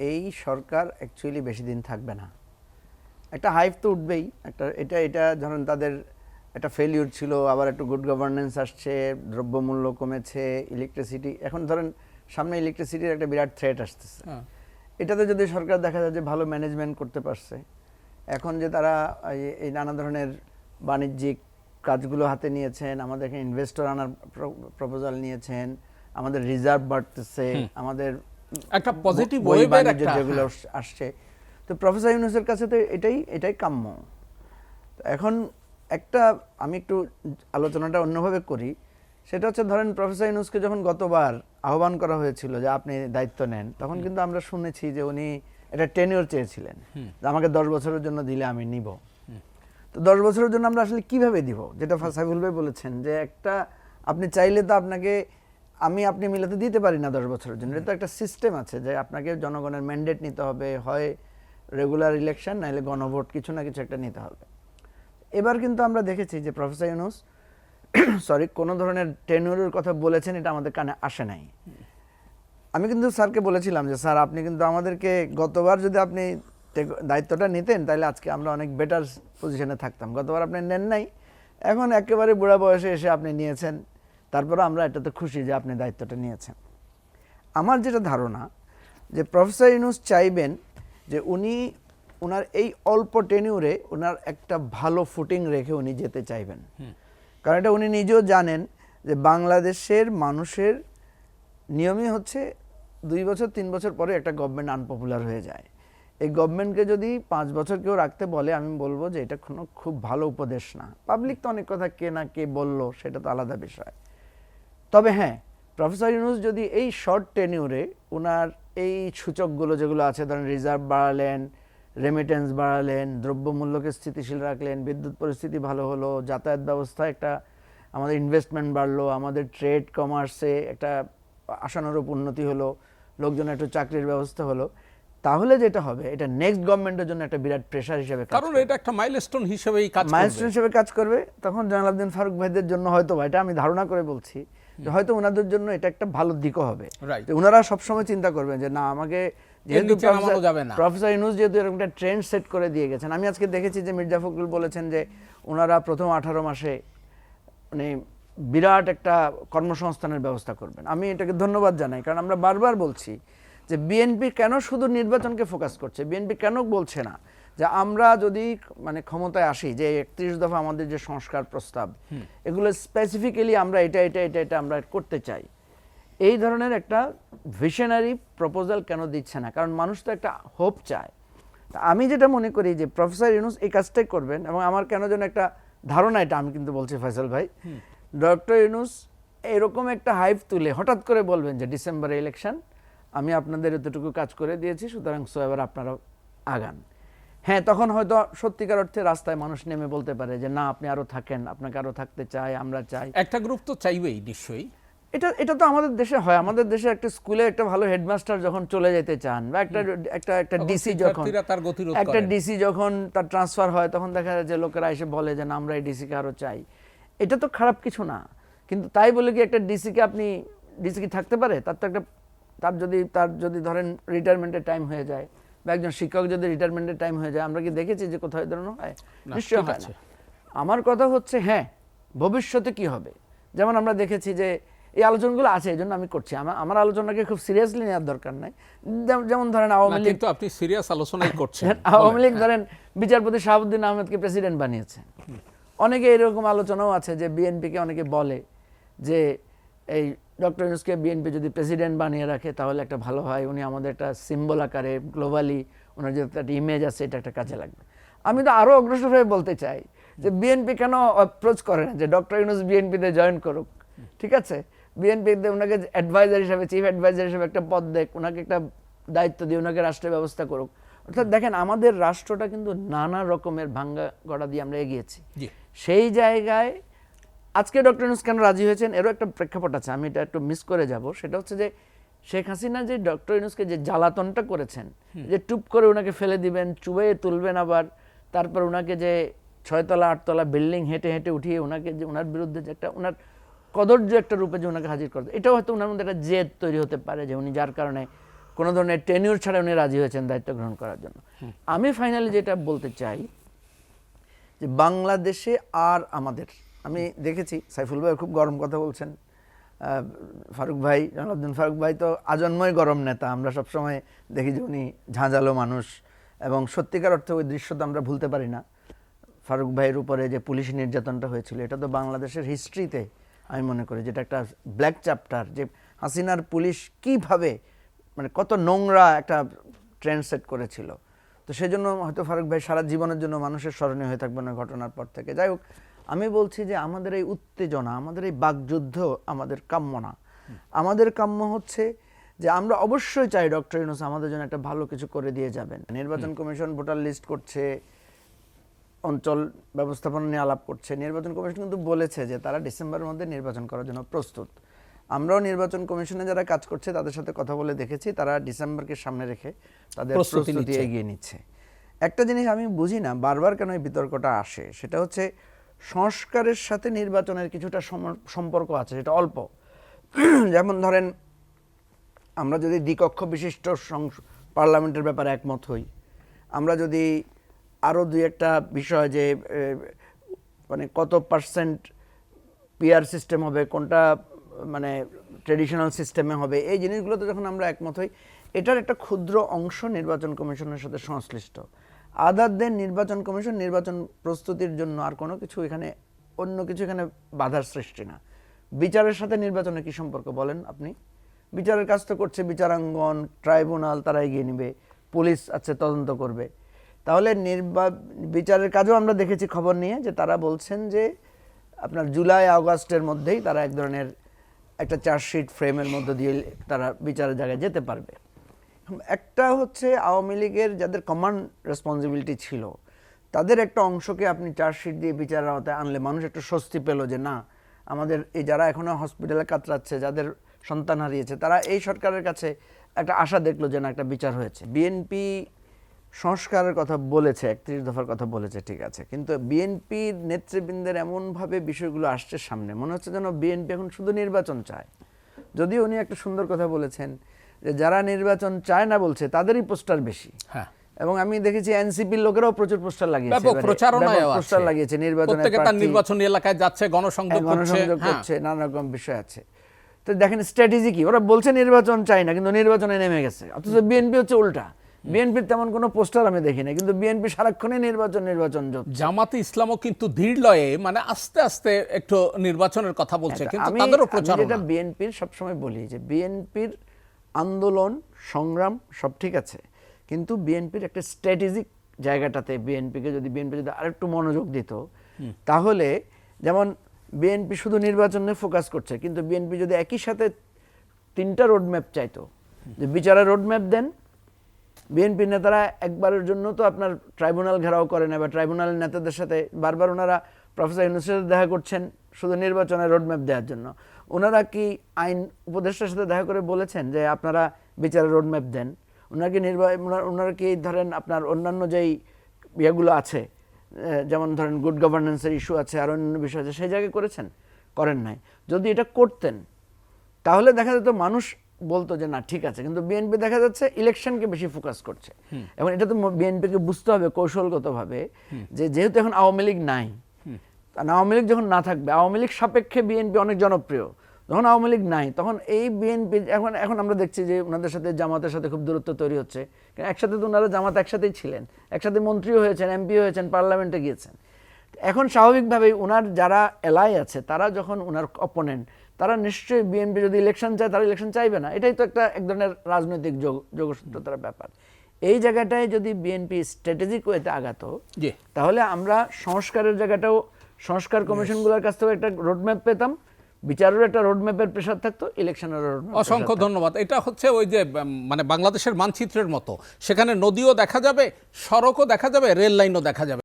এই সরকার অ্যাকচুয়ালি বেশি দিন থাকবে না। একটা হাইপ তো উঠবেই, একটা এটা ধরেন তাদের একটা ফেলিউর ছিল, আবার একটু গুড গভর্নেন্স আসছে, দ্রব্যমূল্য কমেছে, ইলেকট্রিসিটি, এখন ধরেন সামনে ইলেকট্রিসিটির একটা বিরাট থ্রেট আসতেছে। এটাতে যদি সরকার দেখা যায় যে ভালো ম্যানেজমেন্ট করতে পারছে, এখন যে তারা এই নানা ধরনের বাণিজ্যিক কাজগুলো হাতে নিয়েছেন, আমাদেরকে ইনভেস্টর আনার প্রপোজাল নিয়েছেন, আমাদের রিজার্ভ বাড়তেছে, আমাদের একটা পজিটিভ ওয়েভের একটা যেগুলো আসছে, তো প্রফেসর ইউনূসের কাছে তো এটাই কাম্য। এখন একটা আমি একটু আলোচনাটা অন্যভাবে করি, সেটা হচ্ছে ধরেন প্রফেসর ইউনূসকে যখন গতবার আহ্বান করা হয়েছিল যে আপনি দায়িত্ব নেন, তখন কিন্তু আমরা শুনেছি যে উনি একটা টেনিউর চেয়েছিলেন, যে আমাকে 10 বছরের জন্য দিলে আমি নিব। তো 10 বছরের জন্য আমরা আসলে কিভাবে দিব, যেটা সাইফুল ভাই বলেছেন যে একটা আপনি চাইলে তো আপনাকে আপনি মিলাতে দিতে পারি না 10 বছরের জন্য। এটা তো একটা সিস্টেম আছে যে আপনাকে জনগণের ম্যান্ডেট নিতে হবে, হয় রেগুলার ইলেকশন নাহলে গণভোট, কিছু না কিছু একটা নিতে হবে। এবার কিন্তু আমরা দেখেছি যে প্রফেসর ইউনূস কোনো ধরনের টেনিউরের কথা বলেছেন, এটা আমাদের কানে আসে নাই। আমি কিন্তু স্যারকে বলেছিলাম যে স্যার আপনি কিন্তু আমাদেরকে গতবার যদি আপনি দায়িত্বটা নিতেন তাহলে আজকে আমরা অনেক বেটার পজিশনে থাকতাম। গতবার আপনি নেন নাই, এখন একেবারে বুড়া বয়সে এসে আপনি নিয়েছেন, তারপরে আমরা এটাতে খুশি যে আপনি দায়িত্বটা নিয়েছেন। আমার যেটা ধারণা যে প্রফেসর ইউনূস চাইবেন যে উনার এই অল্প টেনিউরে উনার একটা ভালো ফুটিং রেখে উনি যেতে চাইবেন। কারণ এটা উনি নিজেও জানেন যে বাংলাদেশের মানুষের নিয়মই হচ্ছে 2 বছর 3 বছর পরে একটা গভর্নমেন্ট আনপপুলার হয়ে যায়। এই গভর্নমেন্টকে যদি 5 বছর কেউ রাখতে বলে, আমি বলবো যে এটা কোনো খুব ভালো উপদেশ না। পাবলিক তো অনেক কথা কে না কে বললো, সেটা তো আলাদা বিষয়। তবে হ্যাঁ, প্রফেসর ইউনূস যদি এই শর্ট টেনিউরে উনার এই সূচকগুলো যেগুলো আছে, ধরেন রিজার্ভ বাড়ালেন, রেমিটেন্স বাড়ালেন, দ্রব্যমূল্যকে স্থিতিশীল রাখলেন, বিদ্যুৎ পরিস্থিতি ভালো হলো, যাতায়াত ব্যবস্থা একটা, আমাদের ইনভেস্টমেন্ট বাড়লো, আমাদের ট্রেড কমার্সে একটা আশানুরূপ উন্নতি হলো, লোকজনের একটু চাকরির ব্যবস্থা হলো, তাহলে যেটা হবে এটা নেক্সট গভর্নমেন্টের জন্য একটা বিরাট প্রেশার হিসেবে কাজ করবে। কারণ এটা একটা মাইলস্টোন হিসেবেই কাজ করবে। মাইলস্টোন হিসেবে কাজ করবে। তখন জয়নাল আবদিন ফারুক ভাইদের জন্য হয়তো, এটা আমি ধারণা করে বলছি, যে হয়তো ওনাদের জন্য এটা একটা ভালো দিকও হবে। ওনারা সবসময় চিন্তা করবেন যে না, আমাকে যেহেতু প্রফেসর ইউনূস যেহেতু এরকম একটা ট্রেন্ড সেট করে দিয়ে গেছেন। আমি আজকে দেখেছি যে মির্জা ফখরুল বলেছেন যে ওনারা প্রথম 18 মাসে মানে বিরাট একটা কর্মসংস্থানের ব্যবস্থা করবেন। আমি এটাকে ধন্যবাদ জানাই, কারণ আমরা বারবার বলছি যে বিএনপি কেন শুধু নির্বাচনকে ফোকাস করছে, বিএনপি কেন বলছে না যে আমরা যদি ক্ষমতায় আসি, যে 31 দফা আমাদের যে সংস্কার প্রস্তাব, এগুলো স্পেসিফিক্যালি আমরা এটা আমরা করতে চাই, এই ধরনের একটা ভিশনারি প্রপোজাল কেন দিচ্ছে না? কারণ মানুষ তো একটা হোপ চায়। আমি যেটা মনে করি যে প্রফেসর ইউনূস এই কাজটাই করবেন, এবং আমার কেন যেন একটা ধারণা, এটা আমি কিন্তু বলছি ফয়সাল ভাই, ডক্টর ইউনূস এরকম একটা হাইপ তুলে হঠাৎ করে বলবেন যে ডিসেম্বরে ইলেকশন, আমি আপনাদের এতটুকু কাজ করে দিয়েছি, সুতরাং এবার আপনারা আগান। হ্যাঁ, তখন হয়তো সত্যিকার অর্থে রাস্তায় মানুষ নেমে বলতে পারে যে না, আপনি আরো থাকেন, আপনাকে আরো থাকতে চাই, আমরা চাই। একটা গ্রুপ তো চাইবেই নিশ্চয়ই। এটা তো আমাদের দেশে হয়। আমাদের দেশে একটা স্কুলে একটা ভালো হেডমাস্টার যখন চলে যেতে চান, বা একটা ডিসি যখন তার ট্রান্সফার হয়, তখন দেখা যায় যে লোকেরা এসে বলে যে না, আমরা এই ডিসিকে আরো চাই। এটা তো খারাপ কিছু না, কিন্তু তাই বলে কি একটা ডিসিকে ডিসি কি থাকতে পারে? তার যদি ধরেন রিটায়ারমেন্টের টাইম হয়ে যায়, বা একজন শিক্ষক যদি রিটায়ারমেন্টের টাইম হয়ে যায়, আমরা কি দেখেছি যে কোথাও ধরনের হয়? নিশ্চয়ই হয় না। আমার কথা হচ্ছে হ্যাঁ, ভবিষ্যতে কি হবে, যেমন আমরা দেখেছি যে এই আলোচনাগুলো আছে, এই জন্য আমি করছি। আমার আলোচনাকে খুব সিরিয়াসলি নেওয়ার দরকার নাই। যেমন ধরেন আওয়ামী লীগ, কিন্তু আপনি সিরিয়াস আলোচনাই করছেন। আওয়ামী লীগ ধরেন বিচারপতি শাহাবুদ্দিন আহমেদকে প্রেসিডেন্ট বানিয়েছে। অনেকে এরকম আলোচনাও আছে যে বিএনপিকে অনেকে বলে যে এই ডক্টর ইউনূসকে বিএনপি যদি প্রেসিডেন্ট বানিয়ে রাখে তাহলে একটা ভালো হয়, উনি আমাদের একটা সিম্বল আকারে গ্লোবালি ওনার যে একটা ইমেজ আছে, এটা একটা কাজে লাগবে। আমি তো আরো অগ্রসর হয়ে বলতে চাই যে বিএনপি কেন অ্যাপ্রোচ করে না যে ডক্টর ইউনূস বিএনপিতে জয়েন করুক? ঠিক আছে, বিএনপিতে ওনাকে অ্যাডভাইজার হিসেবে, চিফ অ্যাডভাইজার হিসেবে একটা পদ দেখ, ওনাকে একটা দায়িত্ব দিয়ে ওনাকে রাষ্ট্রের ব্যবস্থা করুক। অর্থাৎ দেখেন, আমাদের রাষ্ট্রটা কিন্তু নানা রকমের ভাঙ্গা গড়া দিয়ে আমরা এগিয়েছি। সেই জায়গায় আজকে ডক্টর ইউনূস কেন রাজি হয়েছেন, এরও একটা প্রেক্ষাপট আছে, আমি এটা একটু মিস করে যাব। সেটা হচ্ছে যে শেখ হাসিনা যে ডক্টর ইউনূসকে যে জ্বালাতনটা করেছেন, যে টুপ করে ওনাকে ফেলে দিবেন, চুবাইয়ে তুলবেন, আবার তারপর ওনাকে যে 6 তলা 8 তলা বিল্ডিং হেঁটে হেঁটে উঠিয়ে ওনাকে যে ওনার বিরুদ্ধে যে একটা ওনার কদর্য একটা রূপে যে ওনাকে হাজির করতে, এটাও হয়তো ওনার মধ্যে একটা জেদ তৈরি হতে পারে যে উনি যার কারণে কোনো ধরনের টেনিউর ছাড়া উনি রাজি হয়েছেন দায়িত্ব গ্রহণ করার জন্য। আমি ফাইনালি যেটা বলতে চাই যে বাংলাদেশে আর আমাদের, আমি দেখেছি সাইফুল ভাই খুব গরম কথা বলছেন, ফারুক ভাই, জালালউদ্দিন ফারুক ভাই তো আজন্মই গরম নেতা, আমরা সবসময় দেখি যে উনি ঝাঁঝালো মানুষ, এবং সত্যিকার অর্থে ওই দৃশ্য তো আমরা ভুলতে পারি না। ফারুক ভাইয়ের উপরে যে পুলিশ নির্যাতনটা হয়েছিল, এটা তো বাংলাদেশের হিস্ট্রিতে আমি মনে করি যেটা একটা ব্ল্যাক চ্যাপ্টার, যে হাসিনার পুলিশ কিভাবে মানে কত নোংরা একটা ট্রেন্ড সেট করেছিল। তো সেই জন্য হয়তো ফারুক ভাই সারা জীবনের জন্য মানুষের স্মরণীয় হয়ে থাকবে না ঘটনার পর থেকে। যাই হোক, আমি বলছি যে আমাদের এই উত্তেজনা, আমাদের এই বাকযুদ্ধ আমাদের কাম্য না। আমাদের কাম্য হচ্ছে যে আমরা অবশ্যই চাই ডক্টর ইউনূস আমাদের জন্য একটা ভালো কিছু করে দিয়ে যাবেন। নির্বাচন কমিশন ভোটার লিস্ট করছে, অঞ্চল ব্যবস্থাপনা নিয়ে আলাপ করছে। নির্বাচন কমিশন কিন্তু বলেছে যে তারা ডিসেম্বরের মধ্যে নির্বাচন করার জন্য প্রস্তুত। আমরাও নির্বাচন কমিশনে যারা কাজ করছে তাদের সাথে কথা বলে দেখেছি, তারা ডিসেম্বরকে সামনে রেখে তাদের প্রস্তুতি এগিয়ে নিচ্ছে। একটা জিনিস আমি বুঝি না বারবার কেন এই বিতর্কটা আসে, সেটা হচ্ছে সংস্কারের সাথে নির্বাচনের কিছুটা সম্পর্ক আছে, সেটা অল্প। যেমন ধরেন, আমরা যদি দ্বিকক্ষ বিশিষ্ট পার্লামেন্টের ব্যাপারে একমত হই, আমরা যদি আরও দুই একটা বিষয় যে মানে কত পার্সেন্ট পিআর সিস্টেম হবে, কোনটা মানে ট্রেডিশনাল সিস্টেমে হবে, এই জিনিসগুলোতে যখন আমরা একমত হই, এটার একটা ক্ষুদ্র অংশ নির্বাচন কমিশনের সাথে সংশ্লিষ্ট। আদার দেন নির্বাচন কমিশন নির্বাচন প্রস্তুতির জন্য আর কোনো কিছু এখানে, অন্য কিছু এখানে বাধার সৃষ্টি না। বিচারের সাথে নির্বাচনের কি সম্পর্ক বলেন আপনি? বিচারের কাজ তো করছে বিচারাঙ্গন, ট্রাইব্যুনাল, তারা এগিয়ে নেবে, পুলিশ আছে তদন্ত করবে। তাহলে বিচারের কাজও আমরা দেখেছি খবর নিয়ে যে তারা বলছেন যে আপনার জুলাই আগস্টের মধ্যেই তারা এক ধরনের একটা চার্জশিট ফ্রেমের মধ্য দিয়ে তারা বিচারের জায়গায় যেতে পারবে। একটা হচ্ছে আওয়ামী লীগের যাদের কমান্ড রেসপন্সিবিলিটি ছিল, তাদের একটা অংশকে আপনি চার্জশিট দিয়ে বিচারের আওতায় আনলে মানুষ একটু স্বস্তি পেল যে না, আমাদের এই যারা এখনো হসপিটালে কাতরাচ্ছে, যাদের সন্তান হারিয়েছে, তারা এই সরকারের কাছে একটা আশা দেখলো যে না, একটা বিচার হয়েছে। বিএনপি সংস্কারের কথা বলেছে, 31 দফার কথা বলেছে, ঠিক আছে, কিন্তু বিএনপির নেতৃবৃন্দের এমনভাবে বিষয়গুলো আসছে সামনে, মনে হচ্ছে যেন বিএনপি এখন শুধু নির্বাচন চায়। যদিও উনি একটা সুন্দর কথা বলেছেন যে যারা নির্বাচন চায় না বলছে তাদেরই পোস্টার বেশি। হ্যাঁ, এবং আমি দেখেছি এনসিপির লোকেরাও প্রচুর পোস্টার লাগিয়েছে, ব্যাপক প্রচারণায় পোস্টার লাগিয়েছে, নির্বাচনের তার নির্বাচনী এলাকায় যাচ্ছে, গণসংযোগ করছে, নানা রকম বিষয় আছে। তো দেখেন স্ট্র্যাটেজি কি, ওরা বলছে নির্বাচন চাই না, কিন্তু নির্বাচনে নেমে গেছে। অথচ বিএনপি হচ্ছে উল্টা, বিএনপির তেমন কোনো পোস্টার আমি দেখি না, কিন্তু বিএনপি সারাক্ষণই নির্বাচন। জামাতে ইসলামও কিন্তু ধীর লয়ে মানে আস্তে আস্তে একটু নির্বাচনের কথা বলছে, কিন্তু তাদেরও প্রচারণা। যেটা বিএনপির সবসময় বলি যে বিএনপির আন্দোলন সংগ্রাম সব ঠিক আছে, কিন্তু বিএনপির একটা স্ট্র্যাটেজিক জায়গাটাতে বিএনপি যদি আরেকটু মনোযোগ দিত, তাহলে যেমন বিএনপি শুধু নির্বাচনে ফোকাস করছে, কিন্তু বিএনপি যদি একই সাথে 3টা রোডম্যাপ চাইতো, যে বিচারের রোডম্যাপ দেন। বিএনপি নেতারা একবারের জন্য তো আপনার ট্রাইব্যুনাল ঘেরাও করে না, বা ট্রাইব্যুনালের নেতাদের সাথে বারবার ওনারা প্রফেসর ইউনূসের সাথে দেখা করছেন শুধু নির্বাচনের রোডম্যাপ দেওয়ার জন্য। ওনারা কি আইন উপদেষ্টার সাথে দেখা করে বলেছেন যে আপনারা বিচারের রোডম্যাপ দেন? ওনারা কি ধরেন আপনার অন্যান্য যেই ইয়েগুলো আছে, যেমন ধরেন গুড গভর্নেন্সের ইস্যু আছে, আর অন্য বিষয় আছে, সেই জায়গায় করেছেন? করেন নাই। যদি এটা করতেন তাহলে দেখা যেত মানুষ বলতো যে না ঠিক আছে, কিন্তু বিএনপি দেখা যাচ্ছে ইলেকশনকে বেশি ফোকাস করছে। এবং এটা তো বিএনপিকে বুঝতে হবে কৌশলগতভাবে যে যেহেতু এখন আওয়ামী লীগ নাই, আওয়ামী লীগ যখন না থাকবে, আওয়ামী লীগ সাপেক্ষে বিএনপি অনেক জনপ্রিয়, যখন আওয়ামী লীগ নাই তখন এই বিএনপি এখন আমরা দেখছি যে ওনাদের সাথে জামাতের সাথে খুব দূরত্ব তৈরি হচ্ছে। একসাথে তো ওনারা জামাত একসাথেই ছিলেন, একসাথে মন্ত্রীও হয়েছেন, এমপি হয়েছেন, পার্লামেন্টে গিয়েছেন। এখন স্বাভাবিকভাবেই ওনার যারা এলাই আছে, তারা যখন ওনার অপোনেন্ট, তারা নিশ্চয়ই বিএনপি যদি ইলেকশন চায় তারা ইলেকশন চাইবে না। এটাই তো এক ধরনের রাজনৈতিক যোগসূত্রতার ব্যাপার। এই জায়গাটায় যদি বিএনপি স্ট্র্যাটেজিক ওয়েতে আগাতো, তাহলে আমরা সংস্কারের জায়গাটাও সংস্কার কমিশনগুলোর কাছ থেকে একটা রোডম্যাপ পেতাম, বিচারের একটা রোডম্যাপের প্রেসার থাকতো, ইলেকশনের রোডম্যাপ। অসংখ্য ধন্যবাদ। এটা হচ্ছে ওই যে মানে বাংলাদেশের মানচিত্রের মতো, সেখানে নদীও দেখা যাবে, সড়কও দেখা যাবে, রেল লাইনও দেখা যাবে।